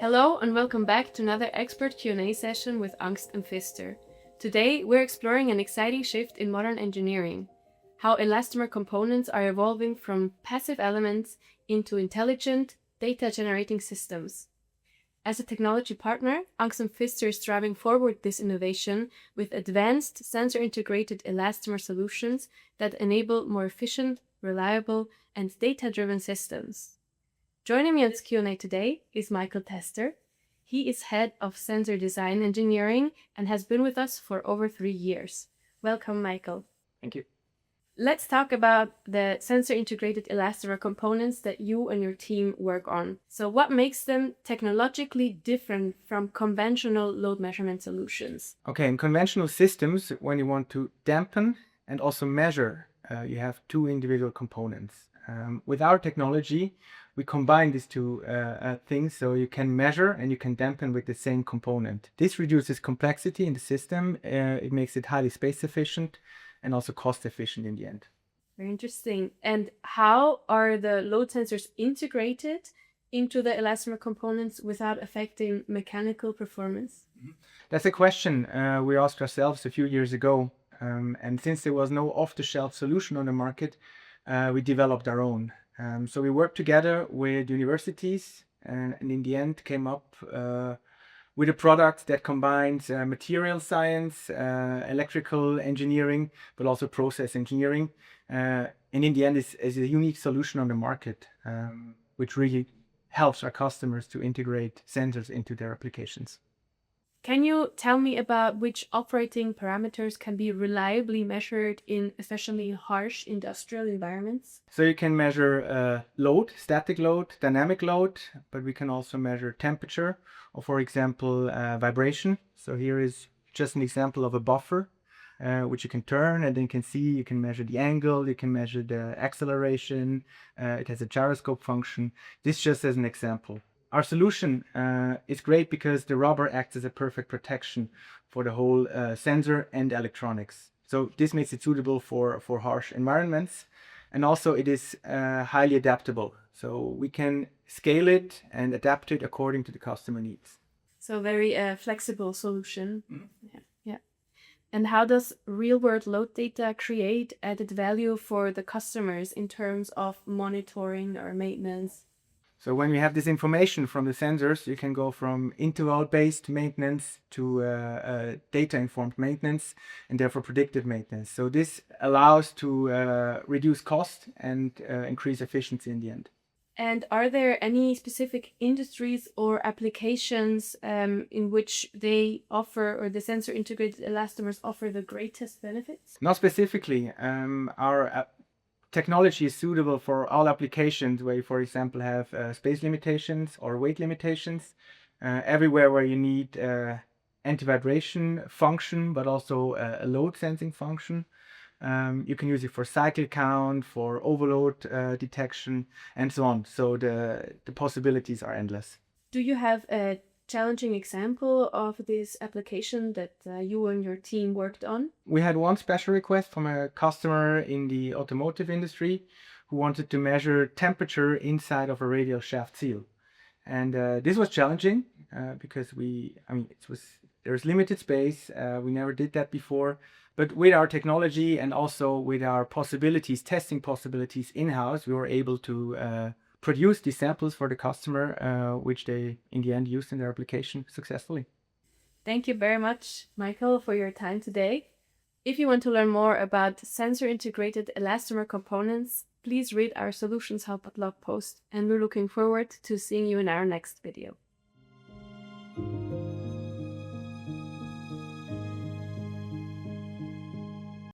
Hello and welcome back to another expert Q&A session with Angst+Pfister. Today we're exploring an exciting shift in modern engineering, how elastomer components are evolving from passive elements into intelligent, data-generating systems. As a technology partner, Angst+Pfister is driving forward this innovation with advanced sensor-integrated elastomer solutions that enable more efficient, reliable, and data-driven systems. Joining me on this Q&A today is Michael Tester. He is head of sensor design engineering and has been with us for over 3 years. Welcome, Michael. Thank you. Let's talk about the sensor-integrated elastomer components that you and your team work on. So what makes them technologically different from conventional load measurement solutions? Okay, in conventional systems, when you want to dampen and also measure, you have two individual components. With our technology, we combine these two things, so you can measure and you can dampen with the same component. This reduces complexity in the system, it makes it highly space efficient and also cost efficient in the end. Very interesting. And how are the load sensors integrated into the elastomer components without affecting mechanical performance? That's a question we asked ourselves a few years ago. And since there was no off-the-shelf solution on the market, we developed our own. So we worked together with universities and in the end came up with a product that combines material science, electrical engineering, but also process engineering. And in the end is a unique solution on the market, which really helps our customers to integrate sensors into their applications. Can you tell me about which operating parameters can be reliably measured in especially harsh industrial environments? So you can measure load, static load, dynamic load, but we can also measure temperature or, for example, vibration. So here is just an example of a buffer, which you can turn and then you can measure the angle, you can measure the acceleration, it has a gyroscope function. This just as an example. Our solution is great because the rubber acts as a perfect protection for the whole sensor and electronics. So this makes it suitable for harsh environments. And also it is highly adaptable. So we can scale it and adapt it according to the customer needs. So very flexible solution. Mm-hmm. Yeah. And how does real-world load data create added value for the customers in terms of monitoring or maintenance? So when we have this information from the sensors, you can go from interval-based maintenance to data-informed maintenance and therefore predictive maintenance. So this allows to reduce cost and increase efficiency in the end. And are there any specific industries or applications in which they offer, or the sensor integrated elastomers offer the greatest benefits? Not specifically. Our technology is suitable for all applications where you, for example, have space limitations or weight limitations. Everywhere where you need anti-vibration function, but also a load sensing function. You can use it for cycle count, for overload detection, and so on. So the possibilities are endless. Do you have a challenging example of this application that you and your team worked on? We had one special request from a customer in the automotive industry who wanted to measure temperature inside of a radial shaft seal. And this was challenging because there's limited space. We never did that before. But with our technology and also with our testing possibilities in-house, we were able to produce these samples for the customer, which they in the end used in their application successfully. Thank you very much, Michael, for your time today. If you want to learn more about sensor-integrated elastomer components, please read our Solutions Hub blog post, and we're looking forward to seeing you in our next video.